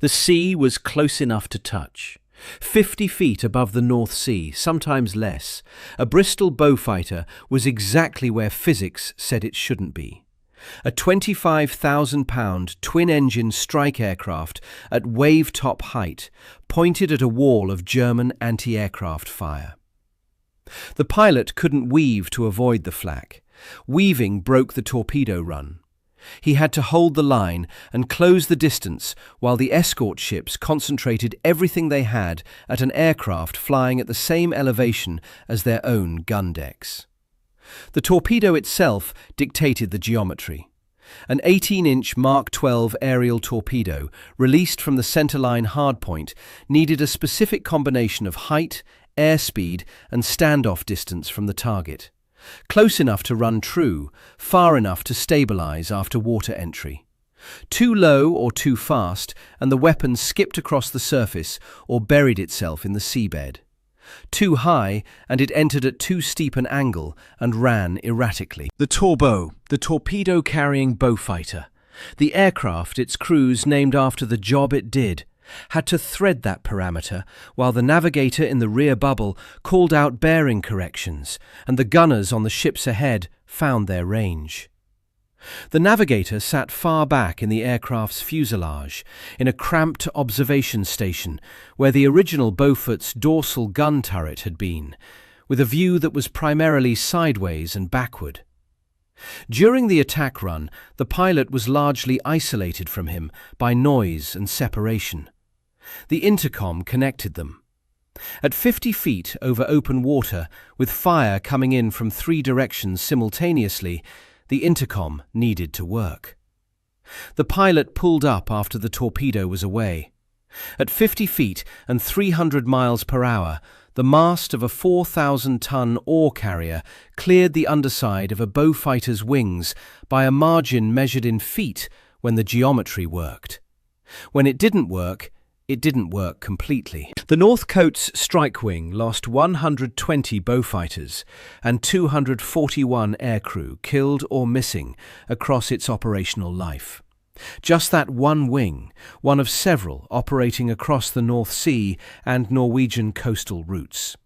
The sea was close enough to touch. 50 feet above the North Sea, sometimes less, a Bristol Beaufighter was exactly where physics said it shouldn't be. A 25,000-pound twin-engine strike aircraft at wave-top height, pointed at a wall of German anti-aircraft fire. The pilot couldn't weave to avoid the flak. Weaving broke the torpedo run. He had to hold the line and close the distance while the escort ships concentrated everything they had at an aircraft flying at the same elevation as their own gun decks. The torpedo itself dictated the geometry. An 18-inch Mark XII aerial torpedo, released from the centreline hardpoint, needed a specific combination of height, airspeed, and standoff distance from the target. Close enough to run true, far enough to stabilise after water entry. Too low or too fast, and the weapon skipped across the surface or buried itself in the seabed. Too high, and it entered at too steep an angle and ran erratically. The Torbeau, the torpedo-carrying Beaufighter, the aircraft its crews named after the job it did, had to thread that parameter while the navigator in the rear bubble called out bearing corrections and the gunners on the ships ahead found their range. The navigator sat far back in the aircraft's fuselage, in a cramped observation station where the original Beaufort's dorsal gun turret had been, with a view that was primarily sideways and backward. During the attack run, the pilot was largely isolated from him by noise and separation. The intercom connected them. At 50 feet over open water, with fire coming in from 3 directions simultaneously, the intercom needed to work. The pilot pulled up after the torpedo was away. At 50 feet and 300 miles per hour, the mast of a 4,000-ton ore carrier cleared the underside of a Beaufighter's wings by a margin measured in feet when the geometry worked. When it didn't work completely. The North Coast's strike wing lost 120 Beaufighters and 241 aircrew killed or missing across its operational life. Just that one wing, one of several operating across the North Sea and Norwegian coastal routes.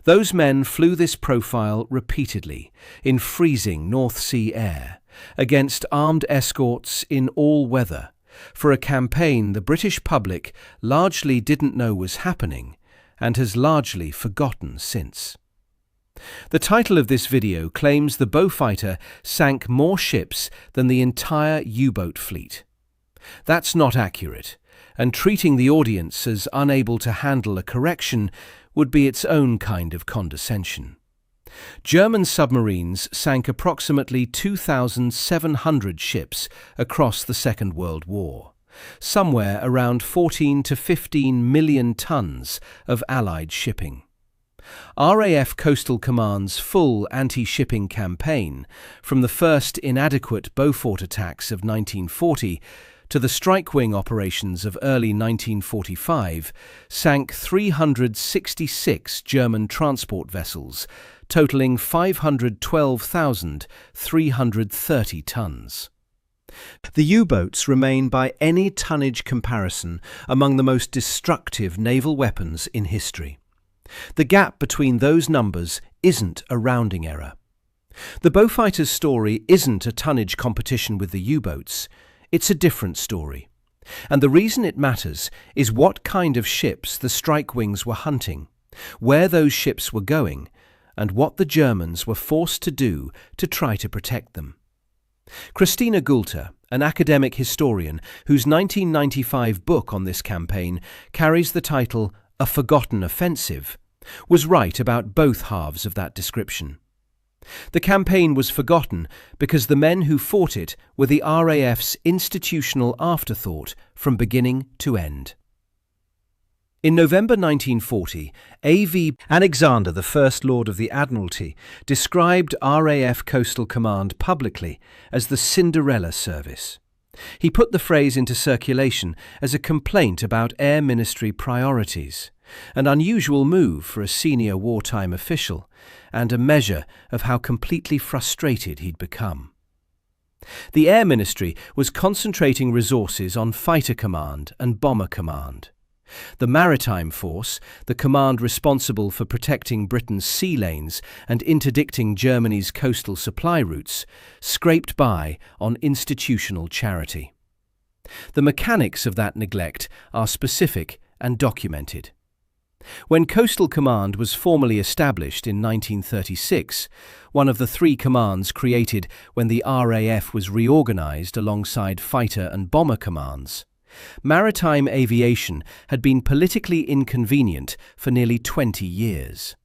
Those men flew this profile repeatedly, in freezing North Sea air, against armed escorts in all weather, for a campaign the British public largely didn't know was happening and has largely forgotten since. The title of this video claims the Beaufighter sank more ships than the entire U-boat fleet. That's not accurate, and treating the audience as unable to handle a correction would be its own kind of condescension. German submarines sank approximately 2,700 ships across the Second World War, somewhere around 14 to 15 million tons of Allied shipping. RAF Coastal Command's full anti-shipping campaign, from the first inadequate Beaufort attacks of 1940 to the strike wing operations of early 1945, sank 366 German transport vessels, totaling 512,330 tons. The U-boats remain by any tonnage comparison among the most destructive naval weapons in history. The gap between those numbers isn't a rounding error. The Beaufighter's story isn't a tonnage competition with the U-boats. It's a different story. And the reason it matters is what kind of ships the strike wings were hunting, where those ships were going, and what the Germans were forced to do to try to protect them. Christina Gulter, an academic historian whose 1995 book on this campaign carries the title A Forgotten Offensive, was right about both halves of that description. The campaign was forgotten because the men who fought it were the RAF's institutional afterthought from beginning to end. In November 1940, A.V. Alexander, the First Lord of the Admiralty, described RAF Coastal Command publicly as the Cinderella Service. He put the phrase into circulation as a complaint about Air Ministry priorities, an unusual move for a senior wartime official, and a measure of how completely frustrated he'd become. The Air Ministry was concentrating resources on fighter command and bomber command. The Maritime Force, the command responsible for protecting Britain's sea lanes and interdicting Germany's coastal supply routes, scraped by on institutional charity. The mechanics of that neglect are specific and documented. When Coastal Command was formally established in 1936, one of the three commands created when the RAF was reorganised alongside fighter and bomber commands, maritime aviation had been politically inconvenient for nearly 20 years.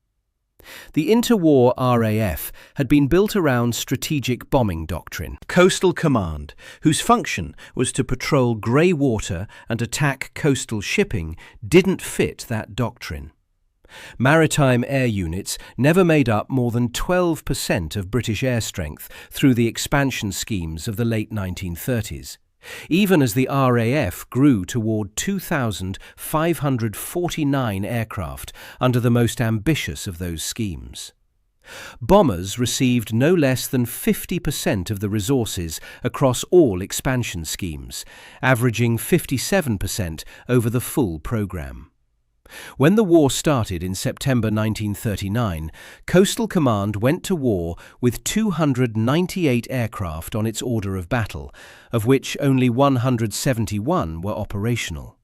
The interwar RAF had been built around strategic bombing doctrine. Coastal Command, whose function was to patrol grey water and attack coastal shipping, didn't fit that doctrine. Maritime air units never made up more than 12% of British air strength through the expansion schemes of the late 1930s. Even as the RAF grew toward 2,549 aircraft under the most ambitious of those schemes. Bombers received no less than 50% of the resources across all expansion schemes, averaging 57% over the full programme. When the war started in September 1939, Coastal Command went to war with 298 aircraft on its order of battle, of which only 171 were operational.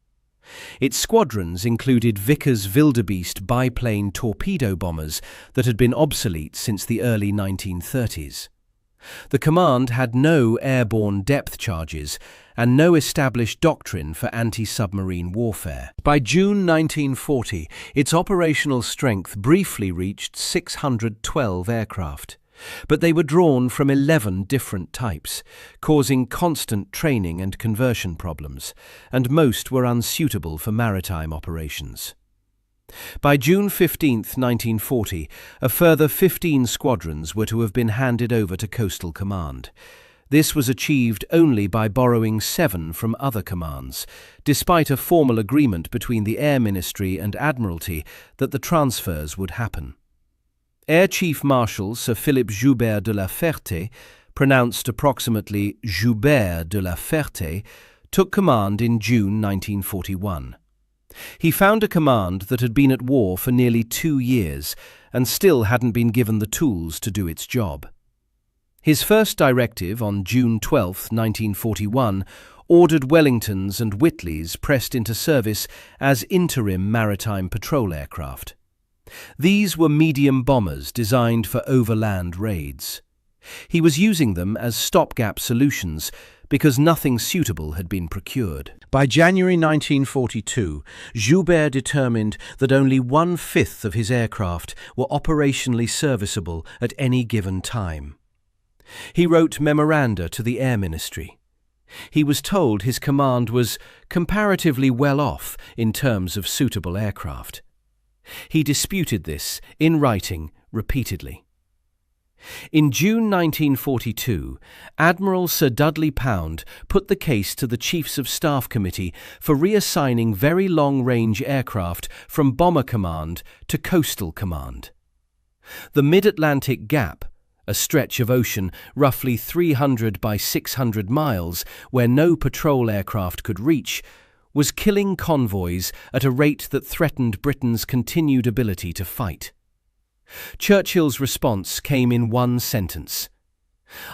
Its squadrons included Vickers Wildebeest biplane torpedo bombers that had been obsolete since the early 1930s. The command had no airborne depth charges and no established doctrine for anti-submarine warfare. By June 1940, its operational strength briefly reached 612 aircraft, but they were drawn from 11 different types, causing constant training and conversion problems, and most were unsuitable for maritime operations. By June 15, 1940, a further 15 squadrons were to have been handed over to Coastal Command. This was achieved only by borrowing 7 from other commands, despite a formal agreement between the Air Ministry and Admiralty that the transfers would happen. Air Chief Marshal Sir Philip Joubert de la Ferté, pronounced approximately Joubert de la Ferté, took command in June 1941. He found a command that had been at war for nearly 2 years and still hadn't been given the tools to do its job. His first directive on June 12, 1941, ordered Wellingtons and Whitleys pressed into service as interim maritime patrol aircraft. These were medium bombers designed for overland raids. He was using them as stopgap solutions because nothing suitable had been procured. By January 1942, Joubert determined that only 1/5 of his aircraft were operationally serviceable at any given time. He wrote memoranda to the Air Ministry. He was told his command was comparatively well off in terms of suitable aircraft. He disputed this, in writing, repeatedly. In June 1942, Admiral Sir Dudley Pound put the case to the Chiefs of Staff Committee for reassigning very long-range aircraft from Bomber Command to Coastal Command. The Mid-Atlantic Gap, a stretch of ocean roughly 300 by 600 miles where no patrol aircraft could reach, was killing convoys at a rate that threatened Britain's continued ability to fight. Churchill's response came in one sentence: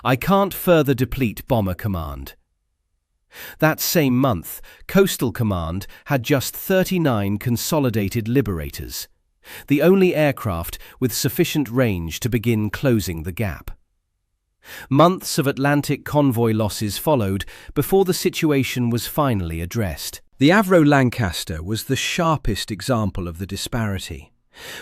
"I can't further deplete Bomber Command." That same month, Coastal Command had just 39 consolidated Liberators, the only aircraft with sufficient range to begin closing the gap. Months of Atlantic convoy losses followed before the situation was finally addressed. The Avro Lancaster was the sharpest example of the disparity.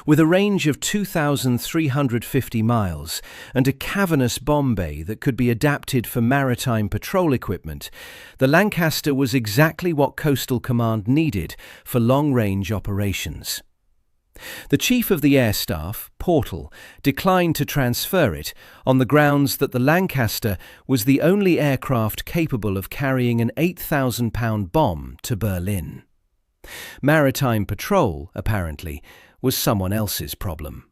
With a range of 2,350 miles and a cavernous bomb bay that could be adapted for maritime patrol equipment, the Lancaster was exactly what Coastal Command needed for long-range operations. The Chief of the Air Staff, Portal, declined to transfer it on the grounds that the Lancaster was the only aircraft capable of carrying an 8,000-pound bomb to Berlin. Maritime patrol, apparently, was someone else's problem.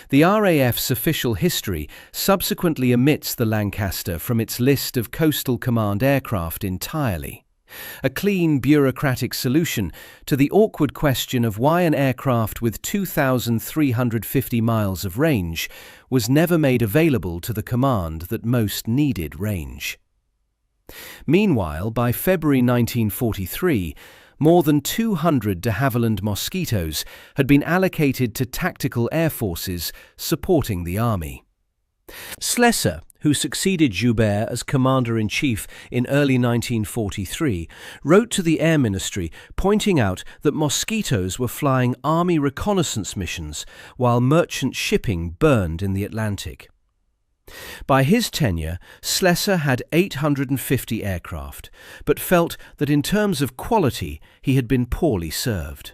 The RAF's official history subsequently omits the Lancaster from its list of Coastal Command aircraft entirely. A clean, bureaucratic solution to the awkward question of why an aircraft with 2,350 miles of range was never made available to the command that most needed range. Meanwhile, by February 1943, more than 200 de Havilland Mosquitoes had been allocated to tactical air forces supporting the army. Schlesser, who succeeded Joubert as Commander-in-Chief in early 1943, wrote to the Air Ministry pointing out that Mosquitoes were flying army reconnaissance missions while merchant shipping burned in the Atlantic. By his tenure, Schlesser had 850 aircraft, but felt that in terms of quality he had been poorly served.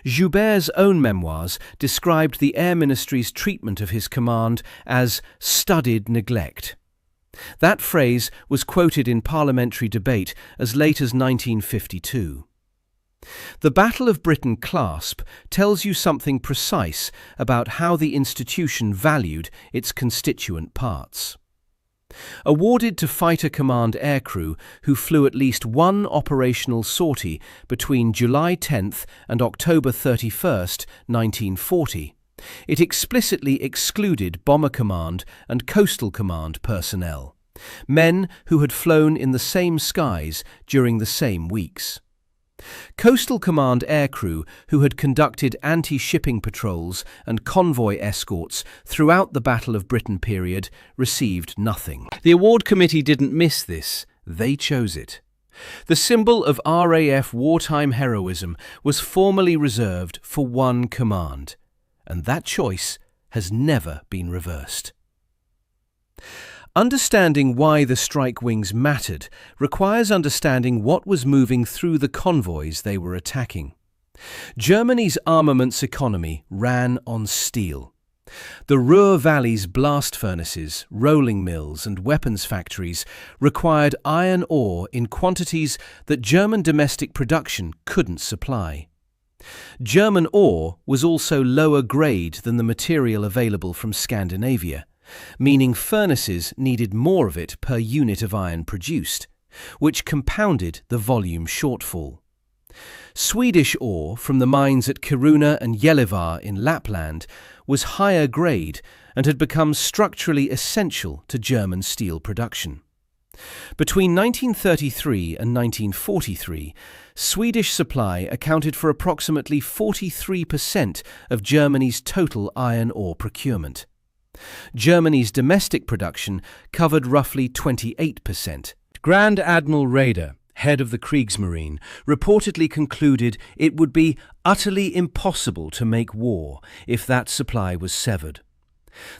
Joubert's own memoirs described the Air Ministry's treatment of his command as studied neglect. That phrase was quoted in parliamentary debate as late as 1952. The Battle of Britain clasp tells you something precise about how the institution valued its constituent parts. Awarded to Fighter Command aircrew who flew at least one operational sortie between July 10th and October 31st, 1940, it explicitly excluded Bomber Command and Coastal Command personnel, men who had flown in the same skies during the same weeks. Coastal Command aircrew who had conducted anti-shipping patrols and convoy escorts throughout the Battle of Britain period received nothing. The award committee didn't miss this, they chose it. The symbol of RAF wartime heroism was formally reserved for one command, and that choice has never been reversed. Understanding why the strike wings mattered requires understanding what was moving through the convoys they were attacking. Germany's armaments economy ran on steel. The Ruhr Valley's blast furnaces, rolling mills and weapons factories required iron ore in quantities that German domestic production couldn't supply. German ore was also lower grade than the material available from Scandinavia, meaning furnaces needed more of it per unit of iron produced, which compounded the volume shortfall. Swedish ore from the mines at Kiruna and Gällivare in Lapland was higher grade and had become structurally essential to German steel production. Between 1933 and 1943, Swedish supply accounted for approximately 43% of Germany's total iron ore procurement. Germany's domestic production covered roughly 28%. Grand Admiral Raeder, head of the Kriegsmarine, reportedly concluded it would be utterly impossible to make war if that supply was severed.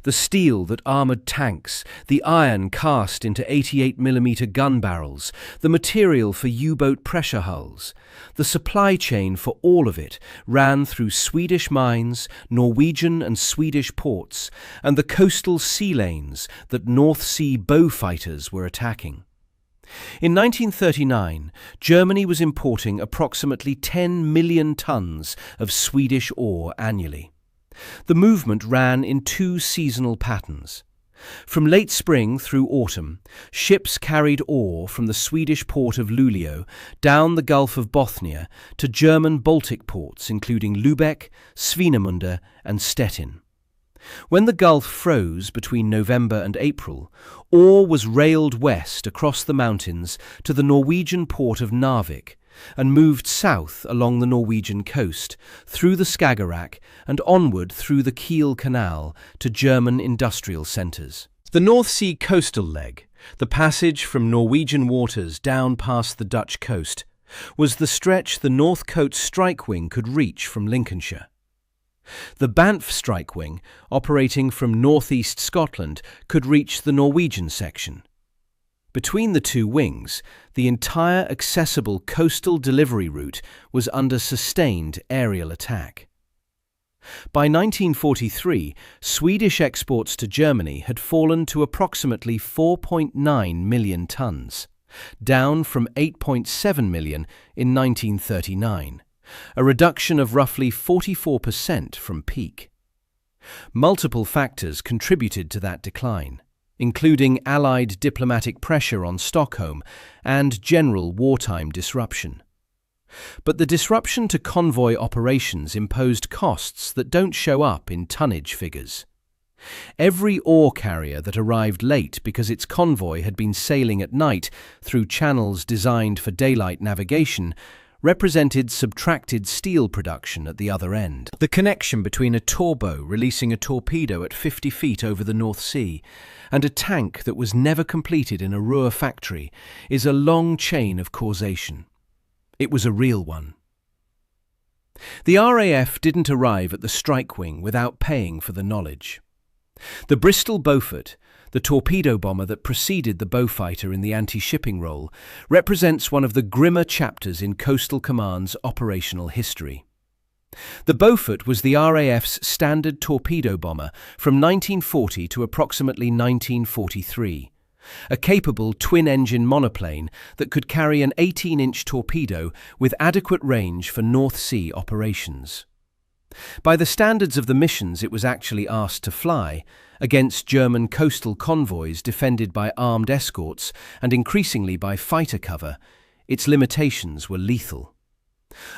The steel that armoured tanks, the iron cast into 88mm gun barrels, the material for U-boat pressure hulls, the supply chain for all of it ran through Swedish mines, Norwegian and Swedish ports, and the coastal sea lanes that North Sea Beaufighters were attacking. In 1939, Germany was importing approximately 10 million tons of Swedish ore annually. The movement ran in two seasonal patterns. From late spring through autumn, ships carried ore from the Swedish port of Luleå down the Gulf of Bothnia to German Baltic ports including Lübeck, Swinemünde and Stettin. When the Gulf froze between November and April, ore was railed west across the mountains to the Norwegian port of Narvik and moved south along the Norwegian coast, through the Skagerrak and onward through the Kiel Canal to German industrial centres. The North Sea coastal leg, the passage from Norwegian waters down past the Dutch coast, was the stretch the North Coast Strike Wing could reach from Lincolnshire. The Banff Strike Wing, operating from northeast Scotland, could reach the Norwegian section. Between the two wings, the entire accessible coastal delivery route was under sustained aerial attack. By 1943, Swedish exports to Germany had fallen to approximately 4.9 million tons, down from 8.7 million in 1939, a reduction of roughly 44% from peak. Multiple factors contributed to that decline, including Allied diplomatic pressure on Stockholm and general wartime disruption. But the disruption to convoy operations imposed costs that don't show up in tonnage figures. Every ore carrier that arrived late because its convoy had been sailing at night through channels designed for daylight navigation represented subtracted steel production at the other end. The connection between a Torbeau releasing a torpedo at 50 feet over the North Sea and a tank that was never completed in a Ruhr factory is a long chain of causation. It was a real one. The RAF didn't arrive at the strike wing without paying for the knowledge. The Bristol Beaufort, the torpedo bomber that preceded the Beaufighter in the anti-shipping role, represents one of the grimmer chapters in Coastal Command's operational history. The Beaufort was the RAF's standard torpedo bomber from 1940 to approximately 1943, a capable twin-engine monoplane that could carry an 18-inch torpedo with adequate range for North Sea operations. By the standards of the missions it was actually asked to fly, against German coastal convoys defended by armed escorts and increasingly by fighter cover, its limitations were lethal.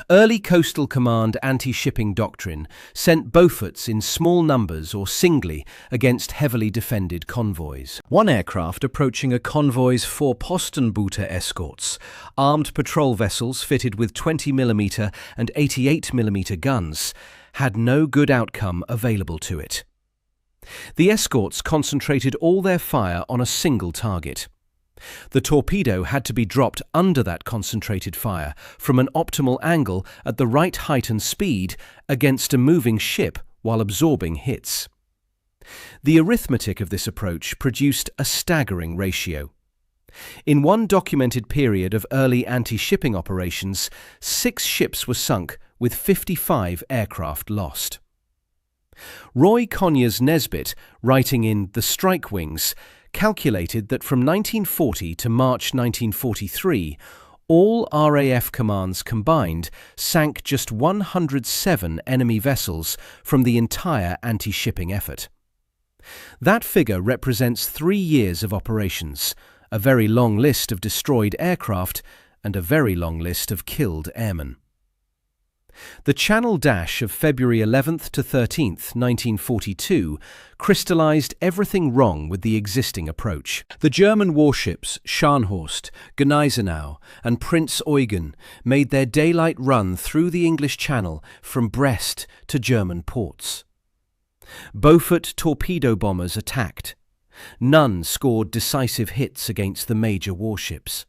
Early Coastal Command anti-shipping doctrine sent Beauforts in small numbers or singly against heavily defended convoys. One aircraft approaching a convoy's 4 Postenboote escorts, armed patrol vessels fitted with 20mm and 88mm guns, had no good outcome available to it. The escorts concentrated all their fire on a single target. The torpedo had to be dropped under that concentrated fire from an optimal angle at the right height and speed against a moving ship while absorbing hits. The arithmetic of this approach produced a staggering ratio. In one documented period of early anti-shipping operations, 6 ships were sunk with 55 aircraft lost. Roy Conyers Nesbitt, writing in The Strike Wings, calculated that from 1940 to March 1943, all RAF commands combined sank just 107 enemy vessels from the entire anti-shipping effort. That figure represents 3 years of operations, a very long list of destroyed aircraft, and a very long list of killed airmen. The Channel Dash of February 11th to 13th, 1942, crystallized everything wrong with the existing approach. The German warships Scharnhorst, Gneisenau, and Prinz Eugen made their daylight run through the English Channel from Brest to German ports. Beaufort torpedo bombers attacked. None scored decisive hits against the major warships.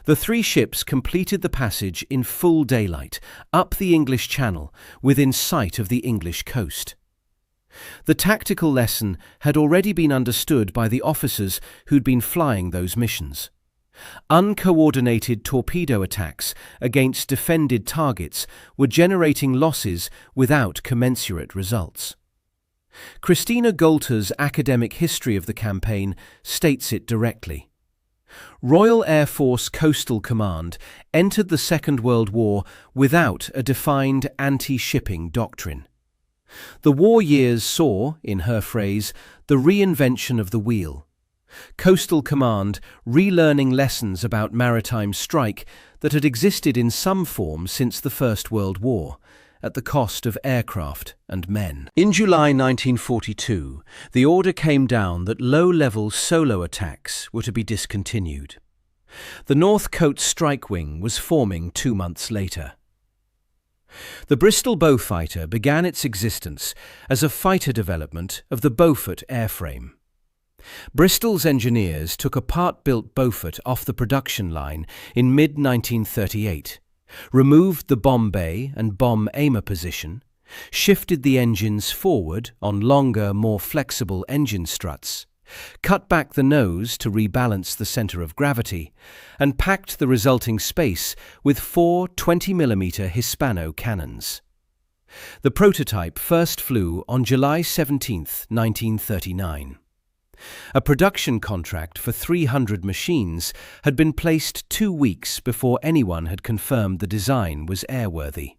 The 3 ships completed the passage in full daylight, up the English Channel, within sight of the English coast. The tactical lesson had already been understood by the officers who'd been flying those missions. Uncoordinated torpedo attacks against defended targets were generating losses without commensurate results. Christina Golter's academic history of the campaign states it directly. Royal Air Force Coastal Command entered the Second World War without a defined anti-shipping doctrine. The war years saw, in her phrase, the reinvention of the wheel. Coastal Command relearning lessons about maritime strike that had existed in some form since the First World War, at the cost of aircraft and men. In July 1942, the order came down that low-level solo attacks were to be discontinued. The North Coast Strike Wing was forming 2 months later. The Bristol Beaufighter began its existence as a fighter development of the Beaufort airframe. Bristol's engineers took a part-built Beaufort off the production line in mid-1938, removed the bomb bay and bomb aimer position, shifted the engines forward on longer, more flexible engine struts, cut back the nose to rebalance the centre of gravity, and packed the resulting space with 4 20mm Hispano cannons. The prototype first flew on July 17, 1939. A production contract for 300 machines had been placed 2 weeks before anyone had confirmed the design was airworthy.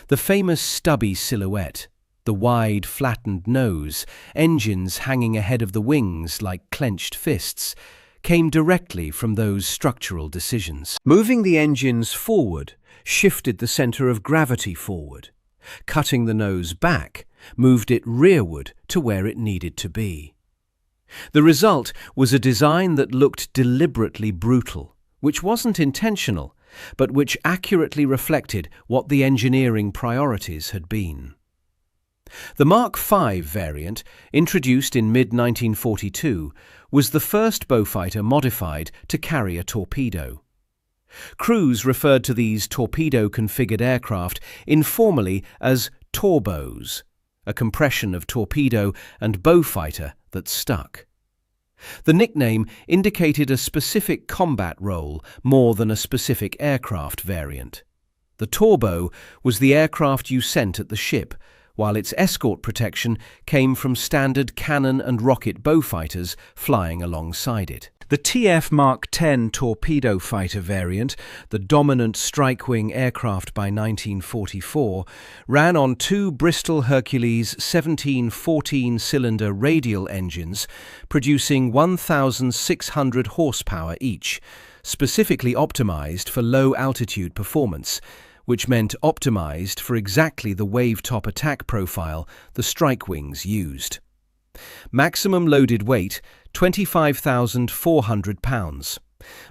The famous stubby silhouette, The wide, flattened nose, engines hanging ahead of the wings like clenched fists, came directly from those structural decisions. Moving the engines forward shifted the centre of gravity forward. Cutting the nose back moved it rearward to where it needed to be. The result was a design that looked deliberately brutal, which wasn't intentional, but which accurately reflected what the engineering priorities had been. The Mark V variant, introduced in mid-1942, was the first Beaufighter modified to carry a torpedo. Crews referred to these torpedo-configured aircraft informally as Torbeaus, a compression of torpedo and Beaufighter that stuck. The nickname indicated a specific combat role more than a specific aircraft variant. The Torbeau was the aircraft you sent at the ship, while its escort protection came from standard cannon and rocket Beaufighters flying alongside it. The TF Mark X torpedo fighter variant, the dominant strike-wing aircraft by 1944, ran on two Bristol Hercules 17-14-cylinder radial engines, producing 1,600 horsepower each, specifically optimized for low-altitude performance, which meant optimized for exactly the wave-top attack profile the strike-wings used. Maximum loaded weight, 25,400 pounds.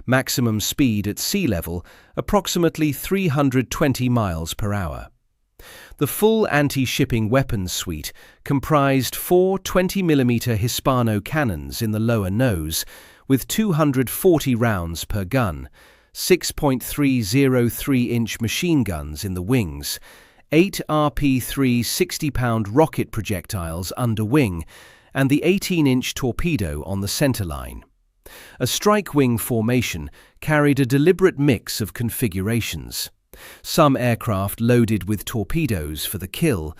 Maximum speed at sea level, approximately 320 miles per hour. The full anti-shipping weapons suite comprised four 20mm Hispano cannons in the lower nose, with 240 rounds per gun, 6.303-inch machine guns in the wings, 8 RP-3 60-pound rocket projectiles under wing, and the 18-inch torpedo on the centreline. A strike-wing formation carried a deliberate mix of configurations. Some aircraft loaded with torpedoes for the kill,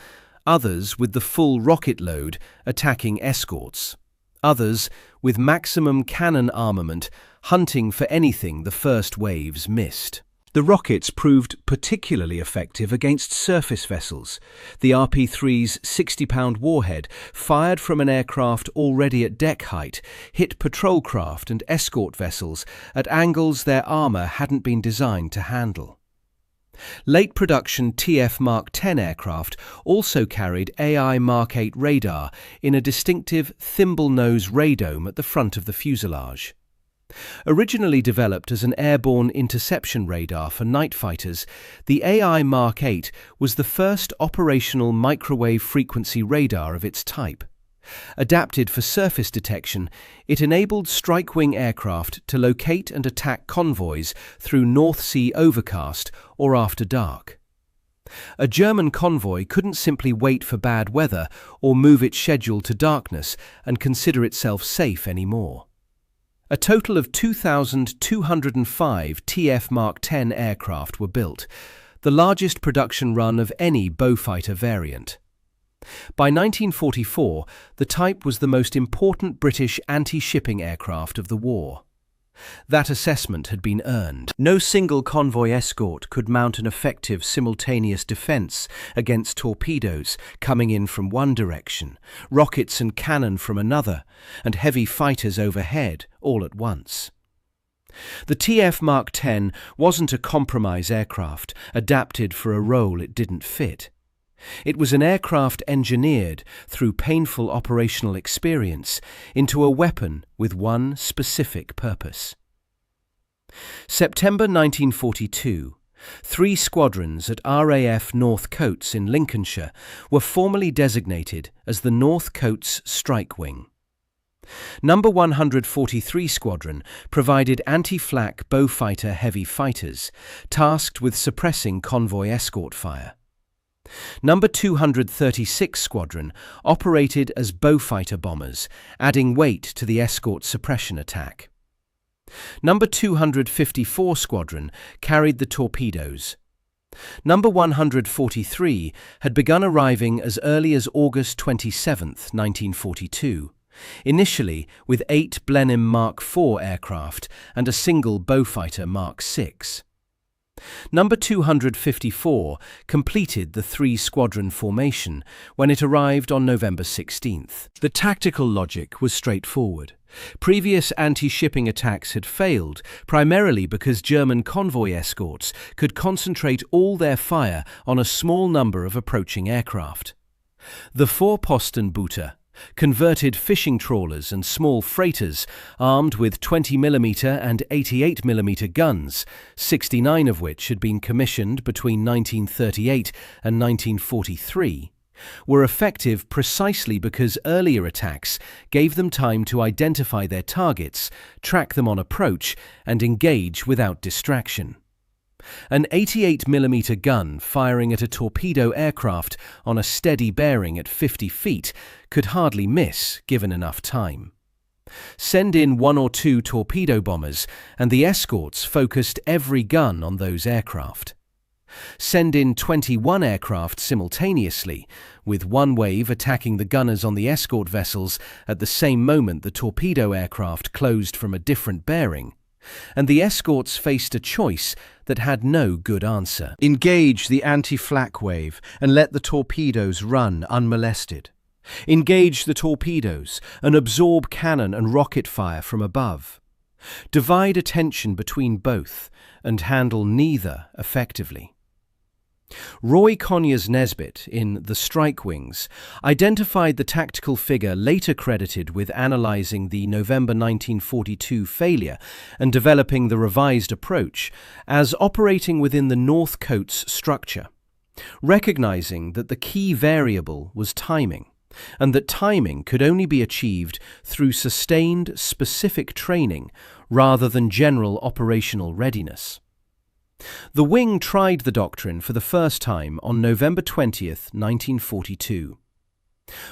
others with the full rocket load attacking escorts, others with maximum cannon armament hunting for anything the first waves missed. The rockets proved particularly effective against surface vessels. The RP-3's 60-pound warhead, fired from an aircraft already at deck height, hit patrol craft and escort vessels at angles their armour hadn't been designed to handle. Late production TF Mark X aircraft also carried AI Mark VIII radar in a distinctive thimble-nose radome at the front of the fuselage. Originally developed as an airborne interception radar for night fighters, the AI Mark VIII was the first operational microwave frequency radar of its type. Adapted for surface detection, it enabled strike-wing aircraft to locate and attack convoys through North Sea overcast or after dark. A German convoy couldn't simply wait for bad weather or move its schedule to darkness and consider itself safe anymore. A total of 2,205 TF Mark X aircraft were built, the largest production run of any Beaufighter variant. By 1944, the type was the most important British anti-shipping aircraft of the war. That assessment had been earned. No single convoy escort could mount an effective simultaneous defence against torpedoes coming in from one direction, rockets and cannon from another, and heavy fighters overhead all at once. The TF Mark X wasn't a compromise aircraft adapted for a role it didn't fit. It was an aircraft engineered, through painful operational experience, into a weapon with one specific purpose. September 1942, 3 squadrons at RAF North Coats in Lincolnshire were formally designated as the North Coats Strike Wing. No. 143 Squadron provided anti-flak Beaufighter heavy fighters, tasked with suppressing convoy escort fire. No. 236 Squadron operated as Beaufighter bombers, adding weight to the escort suppression attack. No. 254 Squadron carried the torpedoes. No. 143 had begun arriving as early as August 27, 1942, initially with 8 Blenheim Mark IV aircraft and a single Beaufighter Mark VI. Number 254 completed the three-squadron formation when it arrived on November 16th. The tactical logic was straightforward. Previous anti-shipping attacks had failed, primarily because German convoy escorts could concentrate all their fire on a small number of approaching aircraft. The Vorpostenboote, converted fishing trawlers and small freighters armed with 20mm and 88mm guns, 69 of which had been commissioned between 1938 and 1943, were effective precisely because earlier attacks gave them time to identify their targets, track them on approach, and engage without distraction. An 88mm gun firing at a torpedo aircraft on a steady bearing at 50 feet could hardly miss given enough time. Send in one or two torpedo bombers and the escorts focused every gun on those aircraft. Send in 21 aircraft simultaneously, with one wave attacking the gunners on the escort vessels at the same moment the torpedo aircraft closed from a different bearing, and the escorts faced a choice that had no good answer. Engage the anti-flak wave and let the torpedoes run unmolested. Engage the torpedoes and absorb cannon and rocket fire from above. Divide attention between both and handle neither effectively. Roy Conyers Nesbitt, in The Strike Wings, identified the tactical figure later credited with analysing the November 1942 failure and developing the revised approach as operating within the North Coats structure, recognising that the key variable was timing, and that timing could only be achieved through sustained, specific training rather than general operational readiness. The wing tried the doctrine for the first time on November 20, 1942.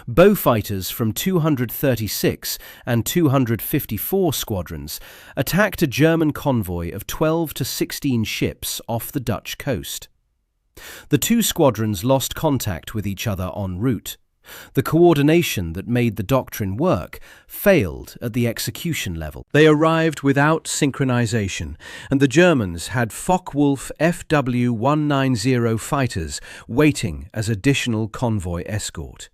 Beaufighters from 236 and 254 squadrons attacked a German convoy of 12 to 16 ships off the Dutch coast. The two squadrons lost contact with each other en route. The coordination that made the doctrine work failed at the execution level. They arrived without synchronization, and the Germans had Focke-Wulf FW-190 fighters waiting as additional convoy escort.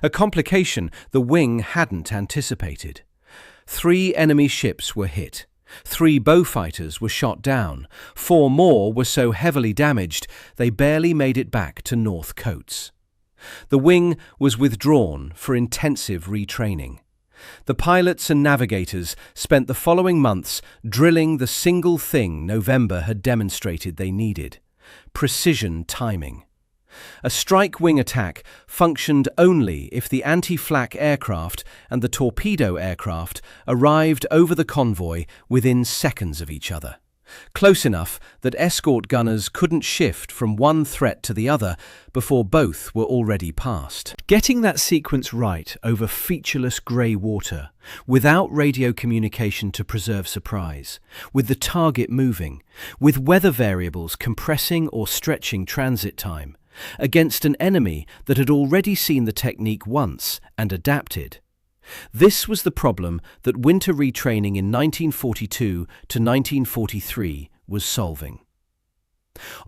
A complication the wing hadn't anticipated. 3 enemy ships were hit. 3 Beaufighters were shot down. 4 more were so heavily damaged they barely made it back to North Coats. The wing was withdrawn for intensive retraining. The pilots and navigators spent the following months drilling the single thing November had demonstrated they needed: precision timing. A strike wing attack functioned only if the anti-flak aircraft and the torpedo aircraft arrived over the convoy within seconds of each other, close enough that escort gunners couldn't shift from one threat to the other before both were already past. Getting that sequence right over featureless grey water, without radio communication to preserve surprise, with the target moving, with weather variables compressing or stretching transit time, against an enemy that had already seen the technique once and adapted. This was the problem that winter retraining in 1942 to 1943 was solving.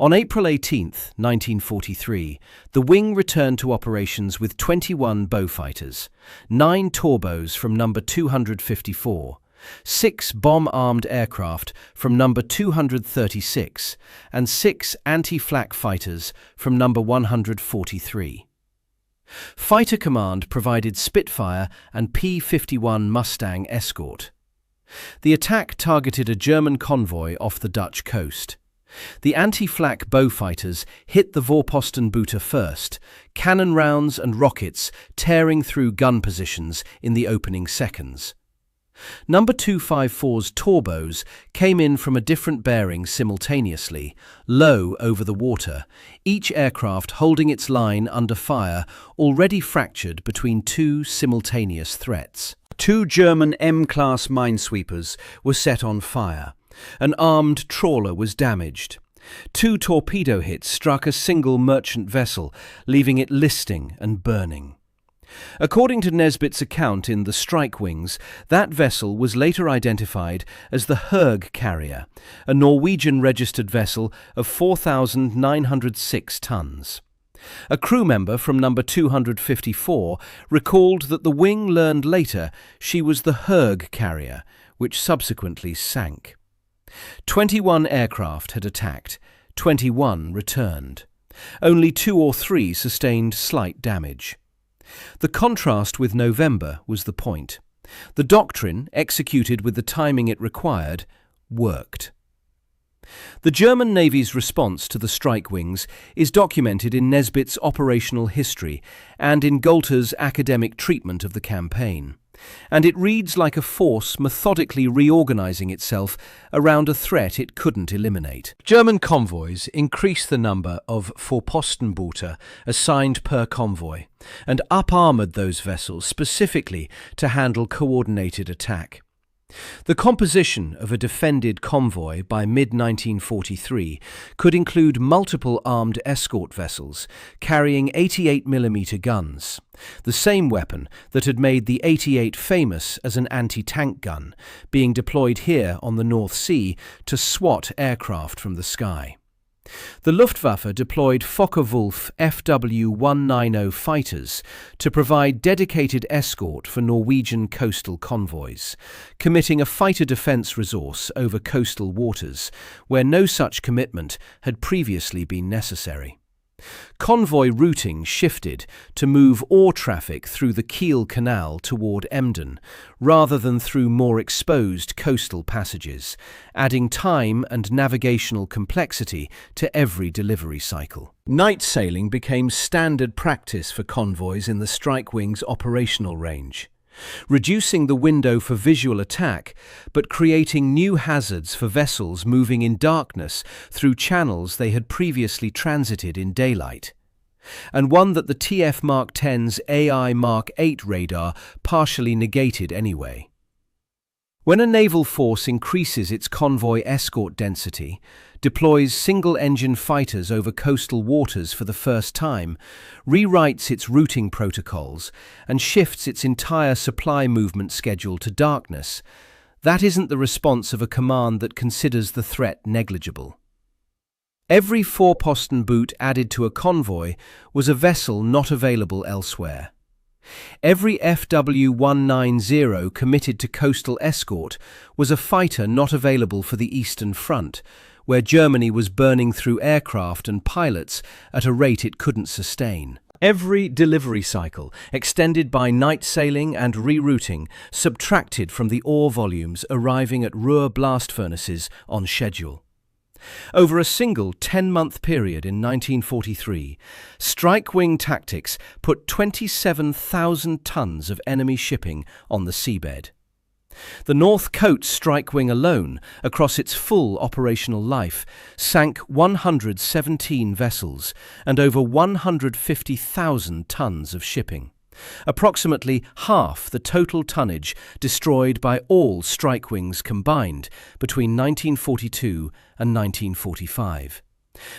On April 18, 1943, the wing returned to operations with 21 Beaufighters, 9 Torbeaus from number 254, 6 bomb-armed aircraft from number 236, and 6 anti-flak fighters from number 143. Fighter Command provided Spitfire and P-51 Mustang escort. The attack targeted a German convoy off the Dutch coast. The anti-flak Beaufighters hit the Vorpostenboote first, cannon rounds and rockets tearing through gun positions in the opening seconds. Number 254's Torbeaus came in from a different bearing simultaneously, low over the water, each aircraft holding its line under fire already fractured between 2 simultaneous threats. 2 German M-class minesweepers were set on fire. An armed trawler was damaged. 2 torpedo hits struck a single merchant vessel, leaving it listing and burning. According to Nesbitt's account in The Strike Wings, that vessel was later identified as the Hög carrier, a Norwegian-registered vessel of 4,906 tons. A crew member from number 254 recalled that the wing learned later she was the Hög carrier, which subsequently sank. 21 aircraft had attacked, 21 returned. Only 2 or 3 sustained slight damage. The contrast with November was the point. The doctrine, executed with the timing it required, worked. The German Navy's response to the strike wings is documented in Nesbitt's operational history and in Golter's academic treatment of the campaign, and it reads like a force methodically reorganizing itself around a threat it couldn't eliminate. German convoys increased the number of Vorpostenboote assigned per convoy and up-armoured those vessels specifically to handle coordinated attack. The composition of a defended convoy by mid-1943 could include multiple armed escort vessels carrying 88mm guns, the same weapon that had made the 88 famous as an anti-tank gun, being deployed here on the North Sea to swat aircraft from the sky. The Luftwaffe deployed Focke-Wulf FW-190 fighters to provide dedicated escort for Norwegian coastal convoys, committing a fighter defence resource over coastal waters, where no such commitment had previously been necessary. Convoy routing shifted to move ore traffic through the Kiel Canal toward Emden, rather than through more exposed coastal passages, adding time and navigational complexity to every delivery cycle. Night sailing became standard practice for convoys in the strike wing's operational range, reducing the window for visual attack, but creating new hazards for vessels moving in darkness through channels they had previously transited in daylight, and one that the TF Mark X's AI Mark VIII radar partially negated anyway. When a naval force increases its convoy escort density, deploys single-engine fighters over coastal waters for the first time, rewrites its routing protocols, and shifts its entire supply movement schedule to darkness, that isn't the response of a command that considers the threat negligible. Every Vorpostenboot added to a convoy was a vessel not available elsewhere. Every FW-190 committed to coastal escort was a fighter not available for the Eastern Front, where Germany was burning through aircraft and pilots at a rate it couldn't sustain. Every delivery cycle, extended by night sailing and rerouting, subtracted from the ore volumes arriving at Ruhr blast furnaces on schedule. Over a single 10-month period in 1943, strike wing tactics put 27,000 tons of enemy shipping on the seabed. The North Coast strike wing alone, across its full operational life, sank 117 vessels and over 150,000 tons of shipping, approximately half the total tonnage destroyed by all strike wings combined between 1942 and 1945,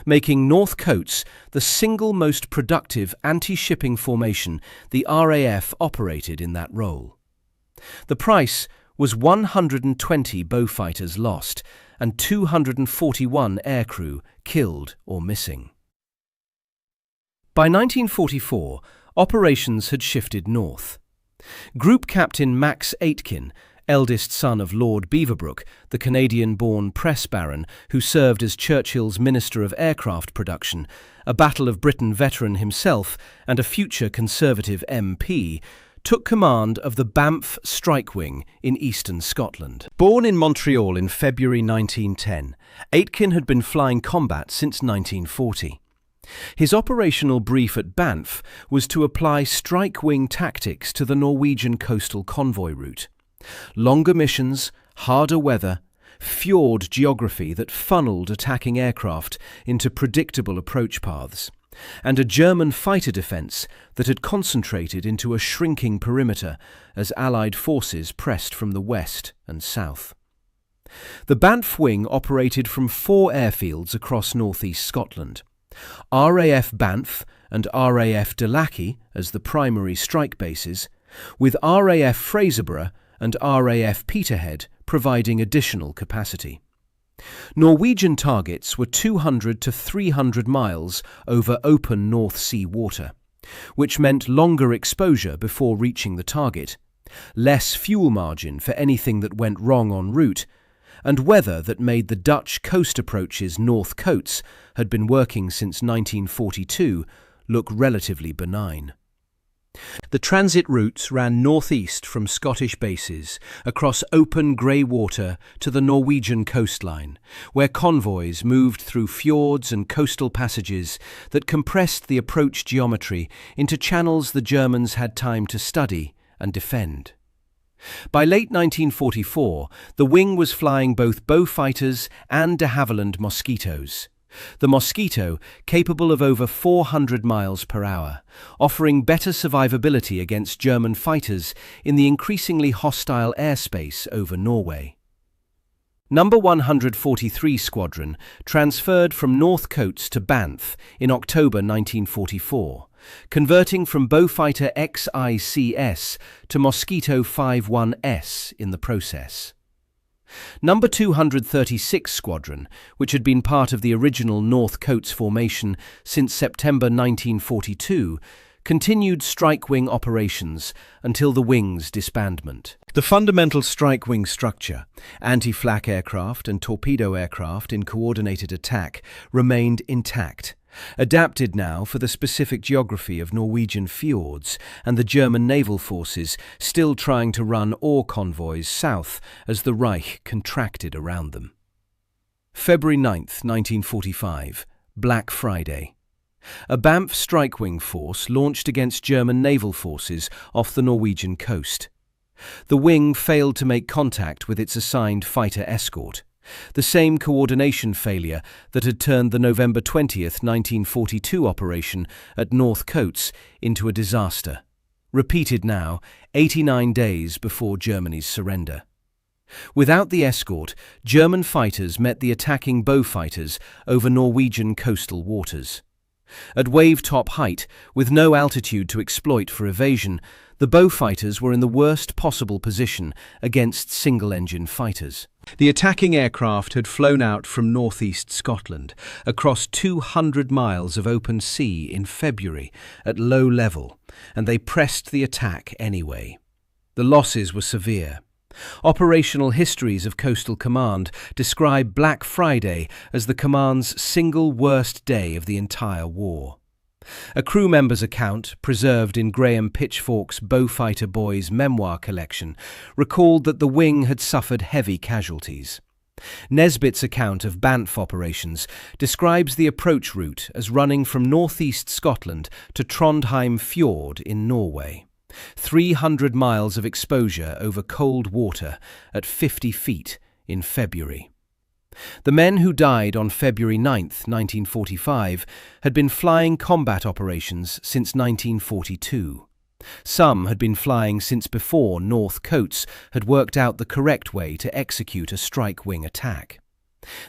making North Coast the single most productive anti-shipping formation the RAF operated in that role. The price was 120 Beaufighters lost and 241 aircrew killed or missing. By 1944, operations had shifted north. Group Captain Max Aitken, eldest son of Lord Beaverbrook, the Canadian-born press baron who served as Churchill's Minister of Aircraft Production, a Battle of Britain veteran himself and a future Conservative MP, took command of the Banff Strike Wing in eastern Scotland. Born in Montreal in February 1910, Aitken had been flying combat since 1940. His operational brief at Banff was to apply strike wing tactics to the Norwegian coastal convoy route. Longer missions, harder weather, fjord geography that funneled attacking aircraft into predictable approach paths, and a German fighter defence that had concentrated into a shrinking perimeter as Allied forces pressed from the west and south. The Banff Wing operated from 4 airfields across northeast Scotland. RAF Banff and RAF Dalaki as the primary strike bases, with RAF Fraserburgh and RAF Peterhead providing additional capacity. Norwegian targets were 200 to 300 miles over open North Sea water, which meant longer exposure before reaching the target, less fuel margin for anything that went wrong en route, and weather that made the Dutch coast approaches North Coats had been working since 1942 look relatively benign. The transit routes ran northeast from Scottish bases, across open grey water to the Norwegian coastline, where convoys moved through fjords and coastal passages that compressed the approach geometry into channels the Germans had time to study and defend. By late 1944, the wing was flying both Beaufighters and de Havilland Mosquitoes. The Mosquito, capable of over 400 miles per hour, offering better survivability against German fighters in the increasingly hostile airspace over Norway. Number 143 Squadron transferred from North Coats to Banff in October 1944, converting from Beaufighter XICS to Mosquito 51S in the process. Number 236 Squadron, which had been part of the original North Coats formation since September 1942, continued strike wing operations until the wing's disbandment. The fundamental strike wing structure, anti-flak aircraft and torpedo aircraft in coordinated attack, remained intact, adapted now for the specific geography of Norwegian fjords and the German naval forces still trying to run ore convoys south as the Reich contracted around them. February 9, 1945, Black Friday. A Banff strike wing force launched against German naval forces off the Norwegian coast. The wing failed to make contact with its assigned fighter escort, the same coordination failure that had turned the November 20, 1942 operation at North Coats into a disaster, repeated now 89 days before Germany's surrender. Without the escort, German fighters met the attacking Beaufighters over Norwegian coastal waters. At wave-top height, with no altitude to exploit for evasion, the Beaufighters were in the worst possible position against single-engine fighters. The attacking aircraft had flown out from northeast Scotland, across 200 miles of open sea in February at low level, and they pressed the attack anyway. The losses were severe. Operational histories of Coastal Command describe Black Friday as the command's single worst day of the entire war. A crew member's account, preserved in Graham Pitchfork's Beaufighter Boys memoir collection, recalled that the wing had suffered heavy casualties. Nesbitt's account of Banff operations describes the approach route as running from northeast Scotland to Trondheim Fjord in Norway. 300 miles of exposure over cold water at 50 feet in February. The men who died on February 9, 1945, had been flying combat operations since 1942. Some had been flying since before North Coats had worked out the correct way to execute a strike wing attack.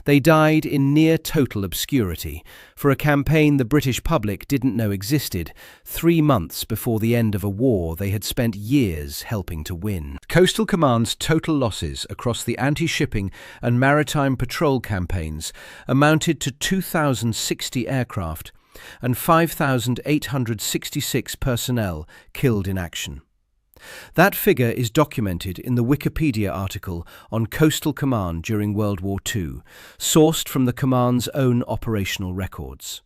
They died in near-total obscurity for a campaign the British public didn't know existed 3 months before the end of a war they had spent years helping to win. Coastal Command's total losses across the anti-shipping and maritime patrol campaigns amounted to 2,060 aircraft and 5,866 personnel killed in action. That figure is documented in the Wikipedia article on Coastal Command during World War II, sourced from the command's own operational records.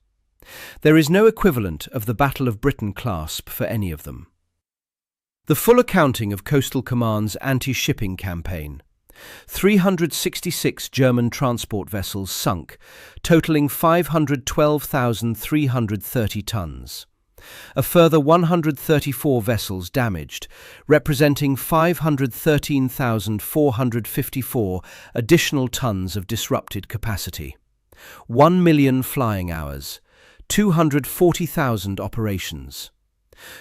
There is no equivalent of the Battle of Britain clasp for any of them. The full accounting of Coastal Command's anti-shipping campaign: 366 German transport vessels sunk, totaling 512,330 tons. A further 134 vessels damaged, representing 513,454 additional tons of disrupted capacity. 1 million flying hours, 240,000 operations.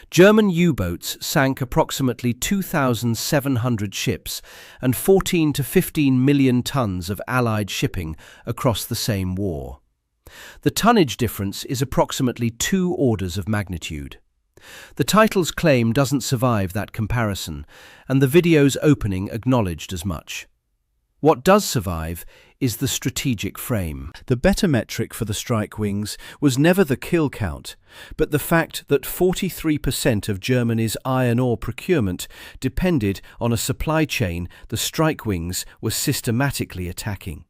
German U-boats sank approximately 2,700 ships and 14 to 15 million tons of Allied shipping across the same war. The tonnage difference is approximately 2 orders of magnitude. The title's claim doesn't survive that comparison, and the video's opening acknowledged as much. What does survive is the strategic frame. The better metric for the strike wings was never the kill count, but the fact that 43% of Germany's iron ore procurement depended on a supply chain the strike wings were systematically attacking.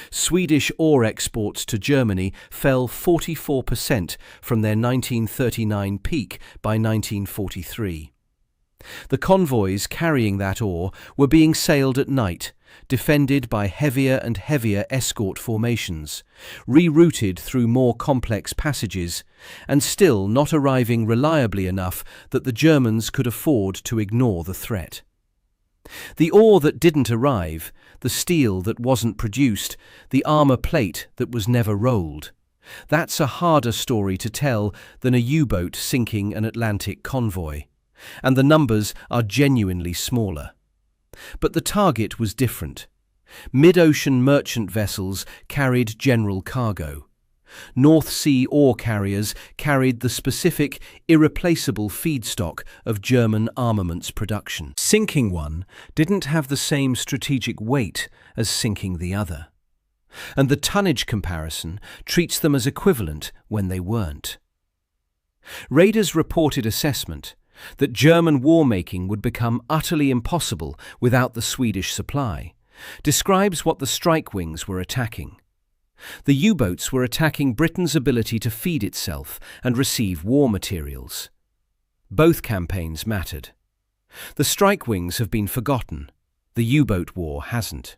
Swedish ore exports to Germany fell 44% from their 1939 peak by 1943. The convoys carrying that ore were being sailed at night, defended by heavier and heavier escort formations, rerouted through more complex passages, and still not arriving reliably enough that the Germans could afford to ignore the threat. The ore that didn't arrive, the steel that wasn't produced, the armour plate that was never rolled. That's a harder story to tell than a U-boat sinking an Atlantic convoy, and the numbers are genuinely smaller. But the target was different. Mid-ocean merchant vessels carried general cargo. North Sea ore carriers carried the specific, irreplaceable feedstock of German armaments production. Sinking one didn't have the same strategic weight as sinking the other. And the tonnage comparison treats them as equivalent when they weren't. Raiders' reported assessment that German war-making would become utterly impossible without the Swedish supply describes what the strike wings were attacking. The U-boats were attacking Britain's ability to feed itself and receive war materials. Both campaigns mattered. The strike wings have been forgotten. The U-boat war hasn't.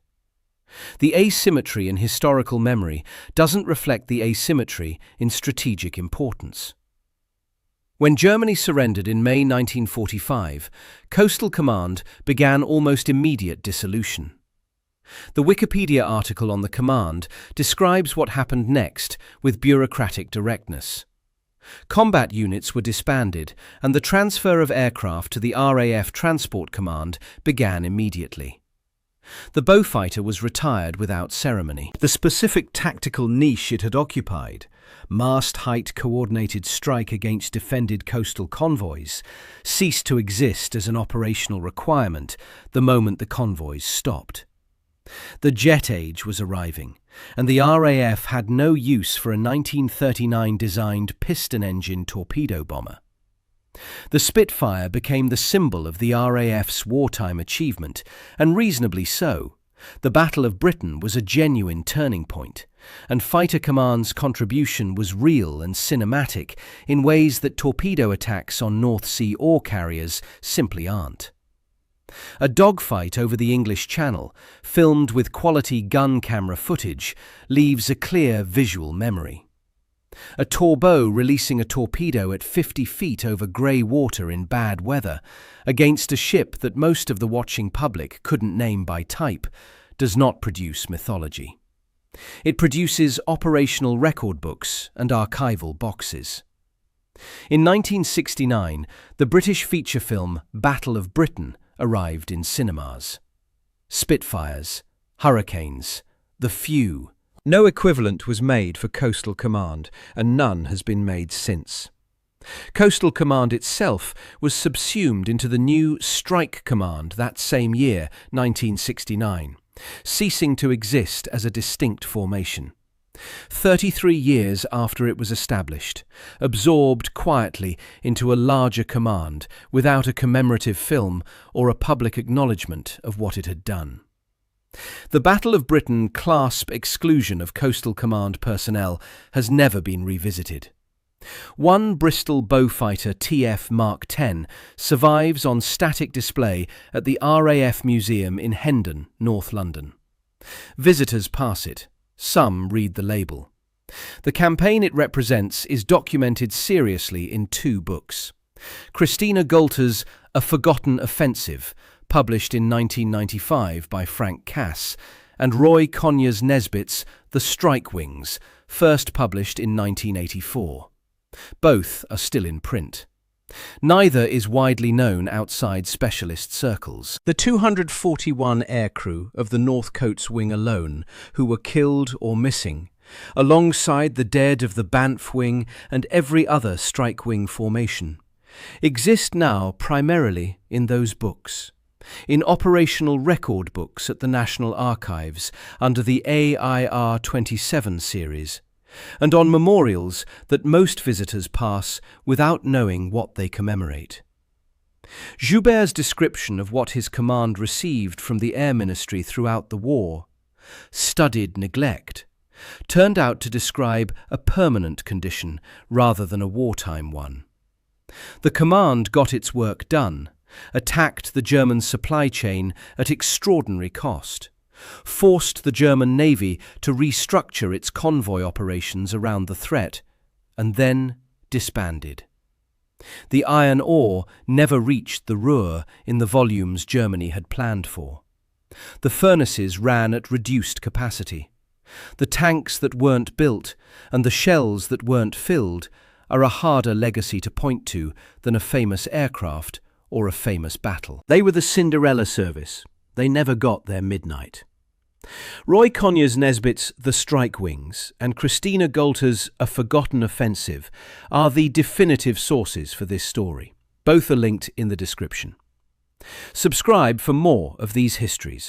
The asymmetry in historical memory doesn't reflect the asymmetry in strategic importance. When Germany surrendered in May 1945, Coastal Command began almost immediate dissolution. The Wikipedia article on the command describes what happened next with bureaucratic directness. Combat units were disbanded, and the transfer of aircraft to the RAF Transport Command began immediately. The Beaufighter was retired without ceremony. The specific tactical niche it had occupied, mast-height coordinated strike against defended coastal convoys, ceased to exist as an operational requirement the moment the convoys stopped. The jet age was arriving, and the RAF had no use for a 1939-designed piston-engine torpedo bomber. The Spitfire became the symbol of the RAF's wartime achievement, and reasonably so. The Battle of Britain was a genuine turning point, and Fighter Command's contribution was real and cinematic in ways that torpedo attacks on North Sea ore carriers simply aren't. A dogfight over the English Channel, filmed with quality gun camera footage, leaves a clear visual memory. A Torbeau releasing a torpedo at 50 feet over grey water in bad weather, against a ship that most of the watching public couldn't name by type, does not produce mythology. It produces operational record books and archival boxes. In 1969, the British feature film Battle of Britain arrived in cinemas. Spitfires, Hurricanes, the few. No equivalent was made for Coastal Command, and none has been made since. Coastal Command itself was subsumed into the new Strike Command that same year, 1969, ceasing to exist as a distinct formation. 33 years after it was established, absorbed quietly into a larger command without a commemorative film or a public acknowledgement of what it had done. The Battle of Britain clasp exclusion of Coastal Command personnel has never been revisited. One Bristol Beaufighter TF Mark X survives on static display at the RAF Museum in Hendon, North London. Visitors pass it. Some read the label. The campaign it represents is documented seriously in 2 books. Christina Golter's A Forgotten Offensive, published in 1995 by Frank Cass, and Roy Conyers Nesbitt's The Strike Wings, first published in 1984. Both are still in print. Neither is widely known outside specialist circles. The 241 aircrew of the North Coats Wing alone, who were killed or missing, alongside the dead of the Banff Wing and every other strike wing formation, exist now primarily in those books, in operational record books at the National Archives under the AIR 27 series, and on memorials that most visitors pass without knowing what they commemorate. Joubert's description of what his command received from the Air Ministry throughout the war, studied neglect, turned out to describe a permanent condition rather than a wartime one. The command got its work done, attacked the German supply chain at extraordinary cost, forced the German Navy to restructure its convoy operations around the threat, and then disbanded. The iron ore never reached the Ruhr in the volumes Germany had planned for. The furnaces ran at reduced capacity. The tanks that weren't built and the shells that weren't filled are a harder legacy to point to than a famous aircraft or a famous battle. They were the Cinderella service. They never got their midnight. Roy Conyers Nesbitt's The Strike Wings and Christina Golter's A Forgotten Offensive are the definitive sources for this story. Both are linked in the description. Subscribe for more of these histories.